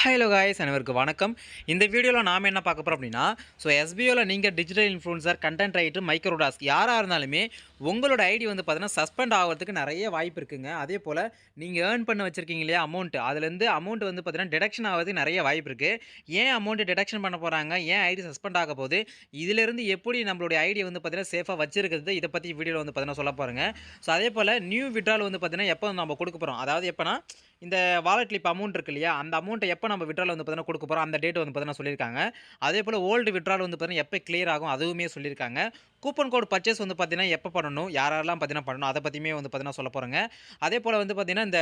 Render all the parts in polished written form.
Hello guys அனைவருக்கு வணக்கம். இந்த வீடியோவில் நாம் என்ன பார்க்க போகிறோம் அப்படின்னா, எஸ்பிஓவில் நீங்கள் digital influencer, content writer, micro task யாராக இருந்தாலுமே உங்களோட ஐடி வந்து பார்த்தீங்கன்னா சஸ்பெண்ட் ஆகிறதுக்கு நிறைய வாய்ப்பு இருக்குங்க. அதே போல் நீங்கள் ஏர்ன் பண்ண வச்சுருக்கீங்க இல்லையா அமௌண்ட், அதுலேருந்து அமௌண்ட் வந்து பார்த்தீங்கன்னா டிடக்ஷன் ஆகிறதுக்கு நிறைய வாய்ப்பு இருக்குது. ஏன் அமௌண்ட் டிடக்ஷன் பண்ண போகிறாங்க, ஏன் ஐடி சஸ்பெண்ட் ஆக போகுது, இதிலிருந்து எப்படி நம்மளுடைய ஐடியை வந்து பார்த்தீங்கன்னா சேஃபாக வச்சிருக்கிறது, இதை பற்றி வீடியோவில் வந்து பார்த்தீங்கன்னா சொல்ல போகிறேங்க. அதே போல் நியூ விட்ரால் வந்து பார்த்தீங்கன்னா எப்போ நம்ம கொடுக்க போகிறோம், அதாவது எப்போனா இந்த வாலெட்ல இப்போ அமௌண்ட் இருக்கு இல்லையா, அந்த அமௌண்ட்டை எப்போ நம்ம விட்ரால் வந்து பார்த்தீங்கன்னா கொடுக்க போகிறோம், அந்த டேட் வந்து பார்த்தீங்கன்னா சொல்லியிருக்காங்க. அதேபோல் ஓல்டு விட்ரால் வந்து பார்த்தீங்கன்னா எப்போ கிளியர் ஆகும் அதுவுமே சொல்லியிருக்காங்க. கூப்பன் கோட் பர்ச்சேஸ் வந்து பார்த்தீங்கன்னா எப்போ பண்ணணும், யாரெல்லாம் பார்த்தீங்கன்னா பண்ணணும், அதை பற்றியுமே வந்து பார்த்தீங்கன்னா சொல்ல போகிறேங்க. அதேபோல் வந்து பார்த்தீங்கன்னா இந்த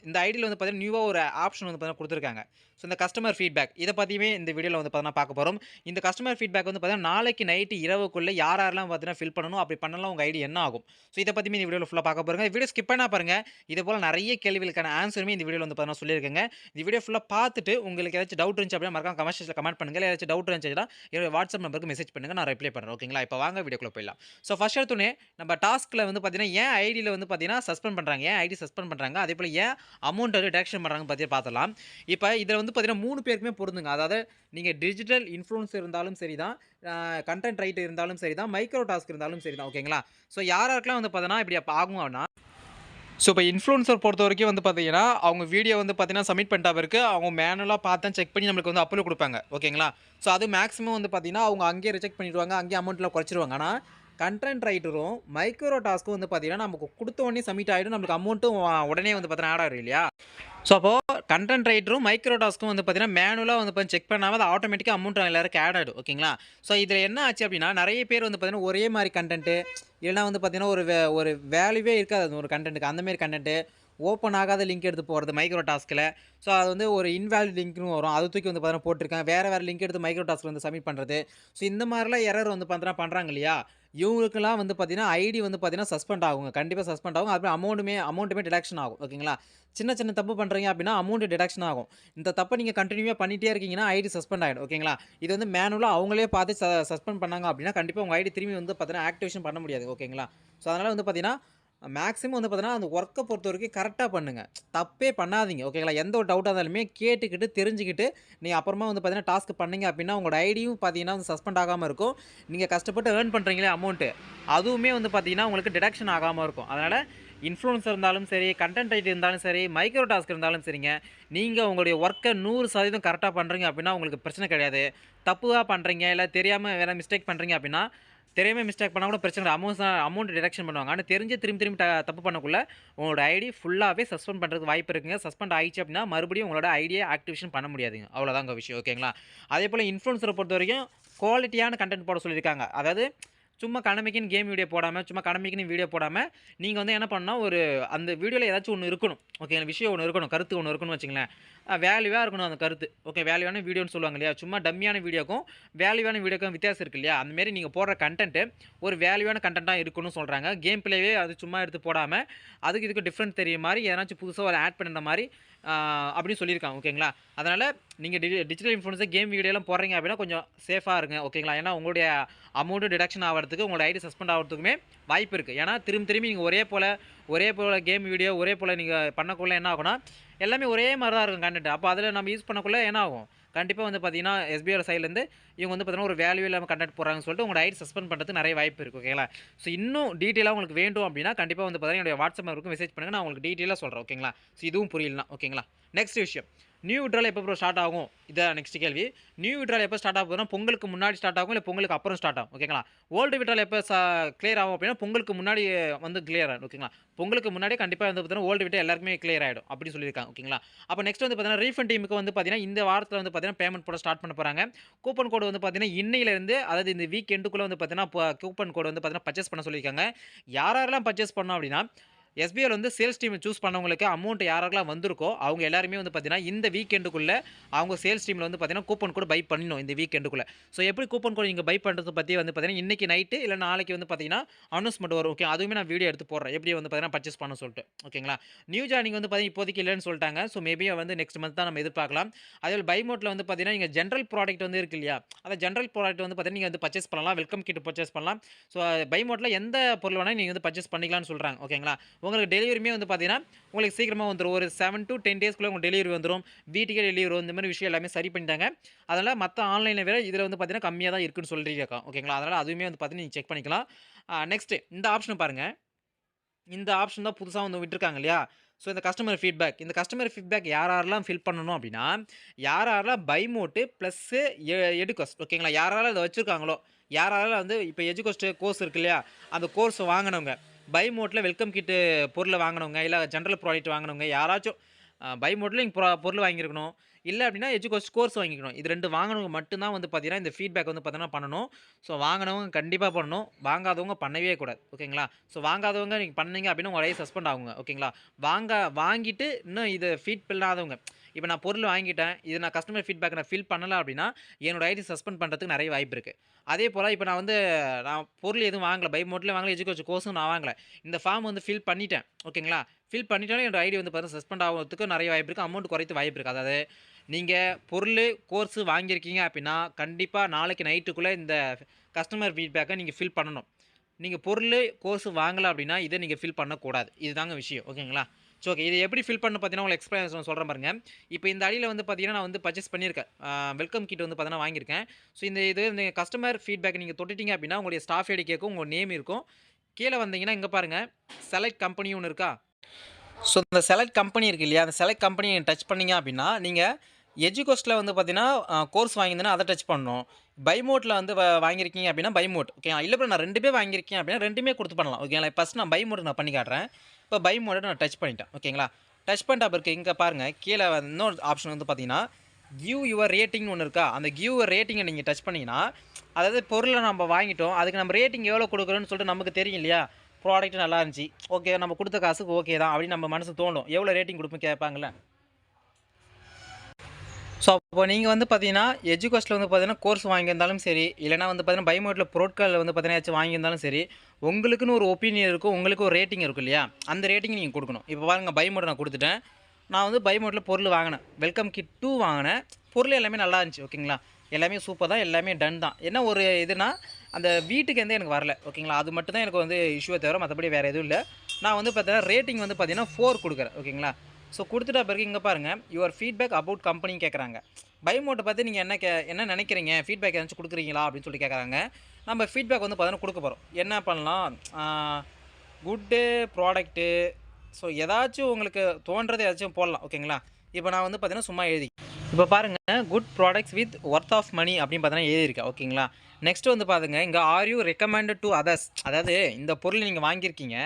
இந்த ஐடியில் வந்து பார்த்தீங்கன்னா நியூவாக ஒரு ஆப்ஷன் வந்து பார்த்தீங்கன்னா கொடுத்துருக்காங்க. இந்த கஸ்டமர் ஃபீட்பேக் இதை பற்றியுமே இந்த வீடியோவில் வந்து பார்த்தீங்கன்னா பார்க்க போகிறோம். இந்த கஸ்டமர் ஃபீட்பேக் வந்து பார்த்தீங்கன்னா நாளைக்கு நைட்டு இரவுக்குள்ளே யாரெல்லாம் பார்த்தீங்கன்னா ஃபில் பண்ணணும், அப்படி பண்ணலாம் உங்கள் ஐடி என்ன ஆகும், இதை பற்றியுமே இந்த வீடியோவில் ஃபுல்லாக பார்க்க போகிறோங்க. வீடியோ ஸ்கிப் பண்ணா பாருங்கள். இது போல் நிறைய கேள்விகளுக்கான ஆன்சருமே இந்த வீடியோவில் வந்து பார்த்தீங்கன்னா சொல்லியிருக்கேங்க. இந்த வீடியோ ஃபுல்லாக பார்த்துட்டு உங்களுக்கு ஏதாச்சும் டவுட் இருந்துச்சு அப்படின்னா மறக்காம கமெண்ட் செக்ஷனில் கமெண்ட் பண்ணுங்கள். ஏதாச்சும் டவுட் இருந்துச்சுன்னா என்னோட வாட்ஸ்அப் நம்பருக்கு மெசேஜ் பண்ணுங்கள், நான் ரிப்ளை பண்ணுறேன். ஓகேங்களா? இப்போ வாங்க வீடியோக்குள்ளே போயிடலாம். ஃபர்ஸ்ட் எடுத்தோடனே நம்ம டாஸ்கில் வந்து பார்த்தீங்கன்னா ஏன் ஐடியில் வந்து பார்த்தீங்கன்னா சஸ்பெண்ட் பண்ணுறாங்க, ஏன் ஐடி சஸ்பெண்ட் பண்ணுறாங்க, அதே போல் ஏன் அமௌண்ட் வந்து டிடக்ஷன் பண்ணுறாங்க பற்றி பார்த்துலாம். இப்போ இதில் வந்து பார்த்தீங்கன்னா 3 பேருக்குமே பொருந்துங்க. அதாவது நீங்கள் டிஜிட்டல் இன்ஃப்ளூயன்ஸ் இருந்தாலும் சரி தான், கண்டென்ட் ரைட்டர் இருந்தாலும் சரி தான், மைக்ரோ டாஸ்க் இருந்தாலும் சரி தான். ஓகேங்களா? யாராருக்கெல்லாம் வந்து பார்த்தீங்கன்னா இப்படி ஆகும் அப்படின்னா, இப்போ இன்ஃப்ளூயன்சர் பொறுத்தவரைக்கும் வந்து பார்த்தீங்கன்னா, அவங்க வீடியோ வந்து பார்த்தீங்கன்னா சப்மிட் பண்ணிட்டா பிறகு அவங்க மேனுவலா பார்த்து செக் பண்ணி நம்மளுக்கு வந்து அப்ரூவல் குடுப்பாங்க. ஓகேங்களா? அது மேக்ஸிமம் வந்து பார்த்தீங்கன்னா, அவங்க அங்கேயே ரிஜெக்ட் பண்ணிடுவாங்க. அங்கேயே அமௌண்ட்ல குறைச்சிருவாங்க. ஆனா, கன்டென்ட் ரைட்டரும், மைக்ரோ டாஸ்க்கும் வந்து பார்த்தீங்கன்னா, நமக்கு குடுத்த உடனே சப்மிட் ஆயிடும். நம்மளுக்கு அமௌண்ட்டும் உடனே வந்து பார்த்தீங்கன்னா ஆட் ஆயிரும் இல்லையா? அப்போ கன்டென்ட் ரைட்டரும், மைக்ரோ டாஸ்க்கும் வந்து பார்த்தீங்கன்னா, மேனுவலா வந்து செக் பண்ணாம அது ஆட்டோமேட்டிக்கா அமௌண்ட் எல்லாருக்கும் ஆட் ஆயிடும். ஓகேங்களா? இதில என்ன ஆச்சு அப்டின்னா, நெறைய பேர் வந்து பார்த்தீங்கன்னா, ஒரே மாரி கன்டென்ட் இல்லன்னா வந்து பார்த்தீங்கன்னா, ஒரு வேல்யூவே இருக்காது ஒரு கன்டென்ட்க்கு. அந்த மாரி கன்டென்ட் ஓப்பன் ஆகாத லிங்க் எடுத்து போறது மைக்ரோ டாஸ்க்ல. அது வந்து ஒரு இன்வாலிட் லிங்க்னு வரும். அத தூக்கி வந்து பார்த்தீங்கன்னா போட்டுருக்காங்க. வேற லிங்க் எடுத்து மைக்ரோ டாஸ்க்ல வந்து சப்மிட் பண்றது. இந்த மாரிலாம் எரர் வந்து பார்த்தீங்கன்னா பண்றாங்க இல்லையா? இவங்களுக்கெல்லாம் வந்து பார்த்தீங்கன்னா, ஐடி வந்து பார்த்தீங்கன்னா சஸ்பெண்ட் ஆகுங்க. கண்டிப்பா சஸ்பெண்ட் ஆகும். அப்புறம் அமௌண்ட்டுமே டிடக்ஷன் ஆகும். ஓகேங்களா? சின்ன சின்ன தப்பு பண்றீங்க அப்டின்னா அமௌண்ட் டிடக்ஷன் ஆகும். இந்த தப்ப நீங்க கன்டினியூவா பண்ணிட்டே இருக்கீங்கன்னா ஐடி சஸ்பெண்ட் ஆயிடும். ஓகேங்களா? இது வந்து மேனுவலா அவங்களே பார்த்து சஸ்பெண்ட் பண்ணாங்க அப்டின்னா கண்டிப்பா உங்க ஐடி திரும்பி வந்து பார்த்தீங்கன்னா ஆக்டிவேஷன் பண்ண முடியாது. ஓகேங்களா? அதனால வந்து பார்த்தீங்கன்னா மேக்ஸிமம் வந்து பார்த்தீங்கன்னா, அந்த வொர்க்க பொறுத்தவரைக்கும் கரெக்ட்டா பண்ணுங்க. தப்பே பண்ணாதீங்க. ஓகேங்களா? எந்த ஒரு டவுட்டா இருந்தாலுமே கேட்டுக்கிட்டு, தெரிஞ்சுக்கிட்டு, நீங்க அப்புறமா வந்து பார்த்தீங்கன்னா, டாஸ்க் பண்ணீங்க அப்டின்னா, உங்களோட ஐடியும் பார்த்தீங்கன்னா, வந்து சஸ்பெண்ட் ஆகாம இருக்கும். நீங்க கஷ்டப்பட்டு ஏர்ன் பண்றீங்களே அமௌண்ட்டு, அதுவுமே வந்து பார்த்தீங்கன்னா, உங்களுக்கு டிடக்ஷன் ஆகாம இருக்கும். அதனால இன்ஃப்ளூயன்சர் இருந்தாலும் சரி, கன்டென்ட் ரைட்டர் இருந்தாலும் சரி, மைக்ரோ டாஸ்க் இருந்தாலும் சரிங்க, நீங்க உங்களுடைய வொர்க்க 100% கரெக்ட்டா பண்றீங்க அப்டின்னா, உங்களுக்கு பிரச்சனை கிடையாது. தப்பா பண்றீங்க, இல்ல தெரியாம வேற மிஸ்டேக் பண்றீங்க அப்டின்னா, தெரியாம மிஸ்டேக் பண்ணா கூட பிரச்சனை இல்ல. அமௌண்ட் டிடக்ஷன் பண்ணுவாங்க. ஆனா தெரிஞ்சு திரும்பி திரும்பி தப்பு பண்ணக்குள்ள உங்களோட ஐடி ஃபுல்லாவே சஸ்பெண்ட் பண்றதுக்கு வாய்ப்பு இருக்குங்க. சஸ்பெண்ட் ஆயிடுச்சு அப்படின்னா மறுபடியும் உங்களோட ஐடிய ஆக்டிவேஷன் பண்ண முடியாதுங்க. அவ்வளோதாங்க விஷயம். ஓகேங்களா? அதேபோல இன்ஃப்ளூயன்சர பொறுத்தவரைக்கும் குவாலிட்டியான கன்டென்ட் போட சொல்லியிருக்காங்க. அதாவது சும்மா கடமைக்குன்னு கேம் வீடியோ போடாம, சும்மா கடமைக்குன்னு வீடியோ போடாம, நீங்க வந்து என்ன பண்ணணும்னா, அந்த வீடியோல ஏதாச்சும் ஒண்ணு இருக்கணும். ஓகே, விஷயம் ஒண்ணு இருக்கணும். கருத்து ஒண்ணு இருக்கணும்னு வச்சுக்கங்களேன். வேல்யூவா இருக்கணும் அந்த கருத்து. ஓகே, வேல்யூவான வீடியோன்னு சொல்லுவாங்க இல்லையா? சும்மா டம்மியான வீடியோக்கும், வேல்யூவான வீடியோக்கும் வித்தியாசம் இருக்கு இல்லையா? அந்த மாரி நீங்க போடுற கன்டென்ட் ஒரு வேல்யூவான கன்டென்ட்டா இருக்கணும்னு சொல்றாங்க. கேம் பிளேவே அது சும்மா எடுத்து போடாம, அதுக்கு இதுக்கு டிஃபரண்ட் தெரியிற மாரி, எதனாச்சும் புதுசா ஒரு ஆட் பண்ணுற மாரி அப்படின்னு சொல்லியிருக்காங்க. ஓகேங்களா? அதனால நீங்க டிஜிட்டல் இன்ஃப்ளூயன்சர் கேம் வீடியோலாம் போடுறீங்க அப்படின்னா கொஞ்சம் சேஃபா இருங்க. ஓகேங்களா? ஏன்னா உங்களுடைய அமௌண்ட் டிடக்ஷன் ஆவறதுக்கு, உங்களோட ஐடி சஸ்பெண்ட் ஆவறதுக்குமே வாய்ப்பு இருக்கு. ஏன்னா திரும்பி திரும்பி நீங்க ஒரே போல கேம் வீடியோ ஒரே போல நீங்க பண்ணக்குள்ள என்ன ஆகும்னா, எல்லாமே ஒரே மாரி தான் இருக்கும் கன்டென்ட். அப்ப அதில நம்ம யூஸ் பண்ணக்குள்ள என்ன ஆகும்? கண்டிப்பா வந்து பார்த்தீங்கன்னா, எஸ்பிஐ சைட்லேருந்து இவங்க வந்து பார்த்தீங்கன்னா, ஒரு வேல்யூ இல்லாம கன்டென்ட் போடுறாங்கன்னு சொல்லிட்டு உங்களோட ஐடி சஸ்பெண்ட் பண்றதுக்கு நெறைய வாய்ப்பு இருக்கு. ஓகேங்களா? இன்னும் டீட்டெயிலா உங்களுக்கு வேண்டும் அப்படின்னா, கண்டிப்பா வந்து பார்த்தீங்கன்னா, என்னுடைய வாட்ஸ்அப் நம்பருக்கு மெசேஜ் பண்ணுங்க. நான் உங்களுக்கு டீட்டெயிலா சொல்றேன். ஓகேங்களா? இதுவும் புரியலனா. ஓகேங்களா? நெக்ஸ்ட் விஷயம். நியூ விட்ரால் எப்போ ப்ரோ ஸ்டார்ட் ஆகும்? இதான் நெக்ஸ்ட் கேள்வி. நியூ விட்ரால் எப்போ ஸ்டார்ட் ஆக போகுதுன்னா, பொங்கலுக்கு முன்னாடி ஸ்டார்ட் ஆகும், இல்ல பொங்கலுக்கு அப்புறம் ஸ்டார்ட் ஆகும். ஓகேங்களா? ஓல்டு விட்ரால் எப்போ கிளியர் ஆகும் அப்படின்னா, பொங்கலுக்கு முன்னாடி வந்து கிளியர் ஆயிடும். ஓகேங்களா? பொங்கலுக்கு முன்னாடியே கண்டிப்பா வந்து பார்த்தீங்கன்னா, ஓல்டு விட்ரால் எல்லாருக்குமே கிளியர் ஆயிடும். அப்படி சொல்லியிருக்காங்க. ஓகேங்களா? அப்ப நெக்ஸ்ட் வந்து பார்த்தீங்கன்னா, ரீஃபண்ட் டீமுக்கு வந்து பார்த்தீங்கன்னா, இந்த வாரத்தில வந்து பார்த்தீங்கன்னா, பேமெண்ட் போட ஸ்டார்ட் பண்ண போறாங்க. கூப்பன் கோட் வந்து பார்த்தீங்கன்னா, இன்னையிலிருந்து அதாவது இந்த வீக் எண்டுக்குள்ள வந்து பார்த்தீங்கன்னா, கூப்பன் கோட் வந்து பார்த்தீங்கன்னா, பர்ச்சேஸ் பண்ண சொல்லியிருக்காங்க. யாரெல்லாம் பர்ச்சேஸ் பண்ணணும் அப்படின்னா, எஸ்பிஐல வந்து சேல்ஸ் டீம் சூஸ் பண்ணவங்களுக்கு அமௌண்ட் யாரெல்லாம் வந்திருக்கோ, அவங்க எல்லாருமே வந்து பார்த்தீங்கன்னா, இந்த வீக் எண்டுக்குள்ள அவங்க சேல்ஸ் டீம்ல வந்து பார்த்தீங்கன்னா, கூப்பன் கோட் பை பண்ணணும் இந்த வீக் எண்டுக்குள்ள. எப்படி கூப்பன் கோட் நீங்க பை பண்றது பத்தி வந்து பார்த்தீங்கன்னா, இன்னைக்கு நைட்டு இல்ல நாளைக்கு வந்து பார்த்தீங்கன்னா, அனௌன்ஸ்மென்ட் வரும். ஓகே, அதுவுமே நான் வீடியோ எடுத்து போடுறேன். எப்படி வந்து பார்த்தீங்கன்னா, பர்ச்சேஸ் பண்ணணும்னு சொல்லிட்டு. ஓகேங்களா? நியூ ஜாயினிங் வந்து பார்த்தீங்கன்னா, இப்போதைக்கு இல்லன்னு சொல்ட்டாங்க. மேபி வந்து நெக்ஸ்ட் மந்த் தான் நம்ம எதிர்பார்க்கலாம். அதேபோல பை மோட்ல வந்து பார்த்தீங்கன்னா, நீங்க ஜெனரல் ப்ராடக்ட் வந்து இருக்கு இல்லையா? அந்த ஜெனரல் ப்ராடக்ட் வந்து பார்த்தீங்கன்னா, நீங்க வந்து பர்ச்சேஸ் பண்ணலாம். வெல்கம் கிட் பர்ச்சேஸ் பண்ணலாம். பை மோட்ல எந்த பொருள் வேணாலும் நீங்க வந்து பர்ச்சேஸ் பண்ணிக்கலாம்னு சொல்றாங்க. ஓகேங்களா? உங்களுக்கு டெலிவரியுமே வந்து பார்த்தீங்கன்னா, உங்களுக்கு சீக்கிரமா வந்துரும். ஒரு 7 டூ 10 டேஸ்க்குள்ள உங்களுக்கு டெலிவரி வந்துரும். வீட்டுக்கே டெலிவரி வரும். இந்த மாரி விஷயம் எல்லாமே சரி பண்ணிட்டாங்க. அதனால மத்த ஆன்லைன விட இதில வந்து பார்த்தீங்கன்னா, கம்மியா தான் இருக்குன்னு சொல்லியிருக்காங்க. ஓகேங்களா? அதனால அதுவுமே வந்து பார்த்தீங்கன்னா, நீங்க செக் பண்ணிக்கலாம். நெக்ஸ்ட்டு இந்த ஆப்ஷன பாருங்க. இந்த ஆப்ஷன் தான் புதுசா வந்து விட்டுருக்காங்க இல்லையா? ஸோ இந்த கஸ்டமர் ஃபீட்பேக். இந்த கஸ்டமர் ஃபீட்பேக் யார் யாரெல்லாம் ஃபில் பண்ணணும் அப்டின்னா, யார் யாரெல்லாம் பை மோட் பிளஸ் எடுகொஸ்ட் ஓகேங்களா? யார் யாரெல்லாம் இத வச்சிருக்காங்களோ, யார் யாரெல்லாம் வந்து இப்ப எஜுகொஸ்ட் கோர்ஸ் இருக்கு இல்லையா? அந்த கோர்ஸ் வாங்குனவங்க, பை மோட்ல வெல்கம் கிட் பொருள வாங்குனவங்க, இல்ல ஜெனரல் ப்ராடக்ட் வாங்குனவங்க யாராச்சும் பை மோட்ல நீங்க பொருள் வாங்கியிருக்கணும். இல்ல அப்டின்னா எஜுகொஸ்ட் கோர்ஸ் வாங்கிக்கணும். இது 2 வாங்குனவங்க மட்டும் தான் வந்து பார்த்தீங்கன்னா, இந்த ஃபீட்பேக் வந்து பார்த்தீங்கன்னா பண்ணணும். ஸோ வாங்குனவங்க கண்டிப்பா பண்ணணும். வாங்காதவங்க பண்ணவே கூடாது. ஓகேங்களா? ஸோ வாங்காதவங்க நீங்க பண்ணீங்க அப்டின்னா உங்க ஐடி சஸ்பெண்ட் ஆகுங்க. ஓகேங்களா? வாங்கிட்டு இன்னும் இத ஃபீட் பண்ணாதவங்க, இப்ப நான் பொருள் வாங்கிட்டேன். இது நான் கஸ்டமர் ஃபீட்பேக் நான் ஃபில் பண்ணல அப்டின்னா, என்னோட ஐடி சஸ்பெண்ட் பண்றதுக்கு நெறைய வாய்ப்பு இருக்கு. அதேபோல இப்ப நான் பொருள் எதுவும் வாங்கல. பை மோட்லயும் வாங்கல, எஜுகேஷன் கோர்ஸும் நான் வாங்கல. இந்த ஃபார்ம் வந்து ஃபில் பண்ணிட்டேன். ஓகேங்களா? ஃபில் பண்ணிட்டாலும் என்னோட ஐடி வந்து பார்த்தீங்கன்னா சஸ்பெண்ட் ஆகுறதுக்கு நெறைய வாய்ப்பு இருக்கு. அமௌண்ட் குறையறதுக்கு வாய்ப்பு இருக்கு. அதாவது நீங்க பொருளு, கோர்ஸ் வாங்கியிருக்கீங்க அப்டின்னா, கண்டிப்பா நாளைக்கு நைட்டுக்குள்ள இந்த கஸ்டமர் ஃபீட்பேக்க நீங்க ஃபில் பண்ணணும். நீங்க பொருளு, கோர்ஸ் வாங்கல அப்டின்னா, இத நீங்க ஃபில் பண்ணக்கூடாது. இதுதாங்க விஷயம். ஓகேங்களா? So okay. இத எப்படி ஃபில் பண்ணணும் பார்த்தீங்கன்னா, உங்களுக்கு எக்ஸ்பிளனேஷன் சொல்றேன் பாருங்க. இப்ப இந்த அடியில வந்து பார்த்தீங்கன்னா, நான் வந்து பர்ச்சேஸ் பண்ணியிருக்கேன். வெல்கம் கிட் வந்து பார்த்தீங்கன்னா வாங்கியிருக்கேன். ஸோ இந்த கஸ்டமர் ஃபீட்பேக் நீங்க தொட்டுட்டீங்க அப்டின்னா, உங்களுடைய ஸ்டாஃப் ஐடி கேட்கும். உங்க நேம் இருக்கும். கீழ வந்தீங்கன்னா, இங்க பாருங்க செலக்ட் கம்பெனி ஒண்ணு இருக்கா? ஸோ இந்த செலக்ட் கம்பெனி இருக்கு இல்லையா? அந்த செலக்ட் கம்பெனிய டச் பண்ணீங்க அப்டின்னா, நீங்க எஜுகோஸ்ட்ல வந்து பார்த்தீங்கன்னா, கோர்ஸ் வாங்கியிருந்தேன்னா அத டச் பண்ணணும். பை மோட்ல வந்து வாங்கியிருக்கீங்க அப்டின்னா, பை மோட் ஓகேங்களா? இல்ல ப்ரோ நான் 2மே வாங்கியிருக்கேன் அப்டின்னா, 2மே குடுத்து பண்ணலாம். ஓகேங்களா? ஃபர்ஸ்ட் நான் பை மோட் நான் பண்ணி காட்டுறேன். இப்ப பை மோட நான் டச் பண்ணிட்டேன். ஓகேங்களா? டச் பண்ணிட்ட பிறகு இங்க பாருங்க, கீழ இன்னொரு ஆப்ஷன் வந்து பார்த்தீங்கன்னா, கிவ் யுவர் ரேட்டிங்னு ஒண்ணு இருக்கா? அந்த கிவ் யுவர் ரேட்டிங்க நீங்க டச் பண்ணீங்கன்னா, அதாவது பொருள நம்ம வாங்கிட்டோம். அதுக்கு நம்ம ரேட்டிங் எவ்வளோ குடுக்குறோம்னு சொல்லிட்டு நமக்கு தெரியும் இல்லையா? ப்ராடக்ட் நல்லா இருந்துச்சு. ஓகே நம்ம குடுத்த காசுக்கு ஓகே தான் அப்டின்னு நம்ம மனசு தோணும். எவ்வளோ ரேட்டிங் குடுப்பேன்னு கேட்பாங்கல்ல? ஸோ, அப்போ நீங்க வந்து பார்த்தீங்கன்னா, எஜுகோஸ்ட்ல வந்து பார்த்தீங்கன்னா, கோர்ஸ் வாங்கியிருந்தாலும் சரி, இல்லன்னா வந்து பார்த்தீங்கன்னா, பை மோட்ல பொருட்கள் வந்து பார்த்தீங்கன்னா, ஏதாச்சும் வாங்கியிருந்தாலும் சரி, உங்களுக்குன்னு ஒரு ஒப்பீனியன் இருக்கும். உங்களுக்கு ஒரு ரேட்டிங் இருக்கும் இல்லையா? அந்த ரேட்டிங் நீங்க குடுக்கணும். இப்போ பாருங்க பை மோட் நான் குடுத்துட்டேன். நான் வந்து பை மோட்ல பொருள் வாங்குனேன். வெல்கம் கிட் 2 வாங்குனேன். பொருள் எல்லாமே நல்லா இருந்துச்சு. ஓகேங்களா? எல்லாமே சூப்பர் தான். எல்லாமே டன் தான். என்ன ஒரு இதுனா, அந்த வீட்டுக்கு எந்த எனக்கு வரல. ஓகேங்களா? அது மட்டும் தான் எனக்கு வந்து இஷ்யூவே தவிர மத்தபடி வேற எதுவும் இல்ல. நான் வந்து பார்த்தீங்கன்னா, ரேட்டிங் வந்து பார்த்தீங்கன்னா, 4 குடுக்குறேன். ஓகேங்களா? ஸோ குடுத்துட்ட பிறகு இங்க பாருங்க, யுவர் ஃபீட்பேக் அபௌட் கம்பெனின்னு கேட்குறாங்க. பை மோட்ட பத்தி நீங்க என்ன நெனைக்கிறீங்க? ஃபீட்பேக் ஏதாச்சும் குடுக்குறீங்களா? அப்படின்னு சொல்லி கேட்குறாங்க. நம்ம ஃபீட்பேக் வந்து பார்த்தீங்கன்னா குடுக்க போறோம். என்ன பண்ணலாம்? குட்டு ப்ராடக்ட்டு ஸோ ஏதாச்சும் உங்களுக்கு தோன்றத ஏதாச்சும் போடலாம். ஓகேங்களா? இப்போ நான் வந்து பார்த்தீங்கன்னா, சும்மா எழுதி இப்போ பாருங்க, good products with worth of money அப்படின்னு பார்த்தீங்கன்னா எழுதியிருக்கேன். ஓகேங்களா? நெக்ஸ்ட் வந்து பாருங்க, இங்க are you recommended to others அதாவது இந்த பொருள் நீங்க வாங்கியிருக்கீங்க.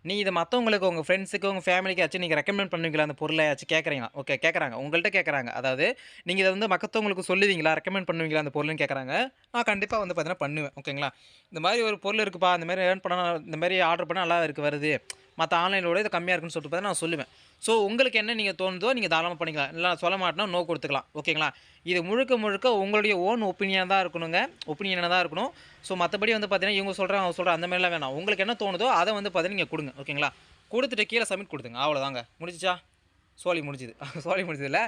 நீ இத மத்தவங்களுக்கு உங்க ஃப்ரெண்ட்ஸுக்கு, உங்க ஃபேமிலிக்காச்சும் நீங்க ரெக்கமெண்ட் பண்ணுவீங்களா அந்த பொருளையாச்சும் கேட்குறீங்களா? ஓகே கேட்குறாங்க. உங்கள்ட்ட கேட்குறாங்க. அதாவது நீங்க இத வந்து மத்தவங்களுக்கு சொல்லுவீங்களா? ரெக்கமெண்ட் பண்ணுவீங்களா அந்த பொருள்னு கேட்குறாங்க. நான் கண்டிப்பா வந்து பார்த்தீங்கன்னா பண்ணுவேன். ஓகேங்களா? இந்த மாரி ஒரு பொருள் இருக்குப்பா. இந்த மாரி ஏர்ன் பண்ணா இந்த மாரி ஆர்டர் பண்ணா நல்லா இருக்கு வருது. மத்த ஆன்லைனோட இது கம்மியா இருக்குன்னு சொல்லிட்டு பார்த்தீங்கன்னா நான் சொல்லுவேன். ஸோ உங்களுக்கு என்ன நீங்க தோணுதோ நீங்க தாராளமா பண்ணிக்கலாம். இல்ல நான் சொல்ல மாட்டேன்னா நோ குடுத்துக்கலாம். ஓகேங்களா? இது முழுக்க முழுக்க உங்களுடைய ஓன் ஒப்பீனியன் தான் இருக்கணுங்க. ஒப்பீனியனா தான் இருக்கணும். ஸோ மத்தபடி வந்து பார்த்தீங்கன்னா, இவங்க சொல்றாங்க, அவங்க சொல்றாங்க அந்த மாரிலாம் வேணாம். உங்களுக்கு என்ன தோணுதோ அத வந்து பார்த்தீங்கன்னா நீங்க குடுங்க. ஓகேங்களா? குடுத்துட்டு கீழ சப்மிட் குடுத்துருங்க. அவ்வளோதாங்க. முடிஞ்சுச்சா? சோலி முடிஞ்சுது. சோலி முடிஞ்சதில்ல.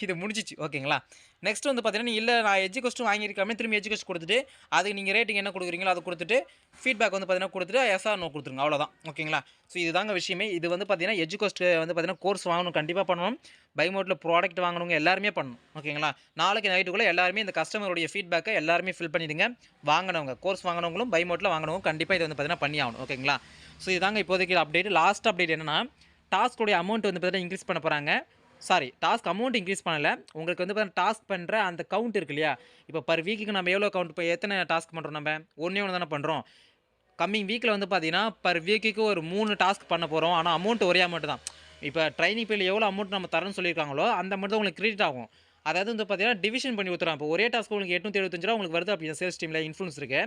இது முடிஞ்சுச்சு. ஓகேங்களா? நெக்ஸ்ட் வந்து பார்த்தீங்கன்னா, இல்ல நான் எஜுகோஸ்ட்டும் வாங்கியிருக்காம திரும்பி எஜுகோஸ்ட் குடுத்துட்டு, அதுக்கு நீங்க ரேட்டிங் என்ன குடுக்குறீங்களோ அத குடுத்துட்டு, ஃபீட்பேக் வந்து பார்த்தீங்கன்னா குடுத்துட்டு, எஸ் ஆர் நோ குடுத்துருங்க. அவ்வளோதான். ஓகேங்களா? ஸோ இதுதாங்க விஷயமே. இது வந்து பார்த்தீங்கன்னா, எஜுகோஸ்ட் வந்து பார்த்தீங்கன்னா, கோர்ஸ் வாங்கணும் கண்டிப்பா பண்ணணும். பை மோட்ல ப்ராடக்ட் வாங்குனவங்க எல்லாருமே பண்ணணும். ஓகேங்களா? நாளைக்கு நைட்டுக்குள்ள எல்லாருமே இந்த கஸ்டமருடைய ஃபீட்பேக்க எல்லாருமே ஃபில் பண்ணிடுங்க. வாங்குனவங்க, கோர்ஸ் வாங்குனவங்களும், பை மோட்ல வாங்குனவங்க கண்டிப்பா இத வந்து பார்த்தீங்கன்னா பண்ணி ஆகணும். ஓகேங்களா? ஸோ இதாங்க இப்போதைக்கு அப்டேட். லாஸ்ட் அப்டேட் என்னன்னா, டாஸ்க்குடைய அமௌண்ட் வந்து பார்த்தீங்கன்னா இன்கிரீஸ் பண்ண போறாங்க. சாரி டாஸ்க் அமௌண்ட் இன்கிரீஸ் பண்ணல. உங்களுக்கு வந்து பார்த்தீங்கன்னா டாஸ்க் பண்ற அந்த கவுண்ட் இருக்கு இல்லையா? இப்ப பெர் வீக்குக்கு நம்ம எவ்வளோ கவுண்ட் இப்ப எத்தன டாஸ்க் பண்றோம் நம்ம? ஒண்ணே ஒண்ணு தானே பண்றோம். கம்மிங் வீக்ல வந்து பார்த்தீங்கன்னா, பெர் வீக்குக்கு ஒரு 3 டாஸ்க் பண்ண போறோம். ஆனா அமௌண்ட் ஒரே அமௌண்ட் தான். இப்ப ட்ரெய்னிங் பீரியட்ல எவ்வளோ அமௌண்ட் நம்ம தரோம்னு சொல்லியிருக்காங்களோ, அந்த அமௌண்ட் தான் உங்களுக்கு கிரெடிட் ஆகும். அதாவது வந்து பார்த்தீங்கன்னா, டிவிஷன் பண்ணி ஊத்துறான். இப்போ ஒரே டாஸ்க் உங்களுக்கு ரூ. 875 உங்களுக்கு வருது அப்படின்னா சேல்ஸ் டீம்ல இன்ஃப்ளூயன்சருக்கு.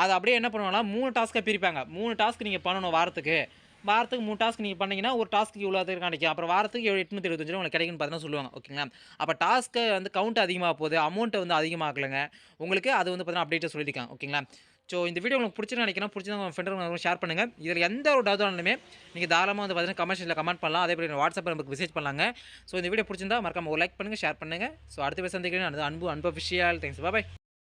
அத அப்படியே என்ன பண்ணுவாங்கன்னா, 3 டாஸ்க்கா பிரிப்பாங்க. 3 டாஸ்க் நீங்க பண்ணணும் வாரத்துக்கு. வாரத்துக்கு 3 டாஸ்க் நீங்க பண்ணீங்கன்னா, ஒரு டாஸ்க்கு இவ்வளோ அது கிடைக்கும். அப்புறம் வாரத்துக்கு 875 உங்களுக்கு கிடைக்கும்னு பார்த்தீங்கன்னா சொல்லுவாங்க. ஓகேங்களா? அப்ப டாஸ்க் வந்து கவுண்ட் அதிகமா போகுது. அமௌண்ட் வந்து அதிகமாகலங்க. உங்களுக்கு அது வந்து பார்த்தீங்கன்னா அப்டேட்டா சொல்லியிருக்காங்க. ஓகேங்களா? ஸோ இந்த வீடியோ உங்களுக்கு பிடிச்சுன்னு நினைக்கிறேன். பிடிச்சிருந்தா உங்க ஃப்ரெண்டுங்களுக்கு ஷேர் பண்ணுங்க. இதில எந்த ஒரு டவுட் இருந்தாலுமே நீங்க தாராளமா வந்து பார்த்தீங்கன்னா கமெண்ட் செக்ஷன்ல கமெண்ட் பண்ணலாம். அதேபோல வாட்ஸ்அப் நம்பருக்கு மெசேஜ் பண்ணலாங்க. ஸோ இந்த வீடியோ பிடிச்சிருந்தா மறக்காம ஒரு லைக் பண்ணுங்க, ஷேர் பண்ணுங்க. ஸோ அடுத்த பேச சந்திக்கிறேன். அன்பு அன்பு அஃபிஷியல். தேங்க்ஸ். பாய்.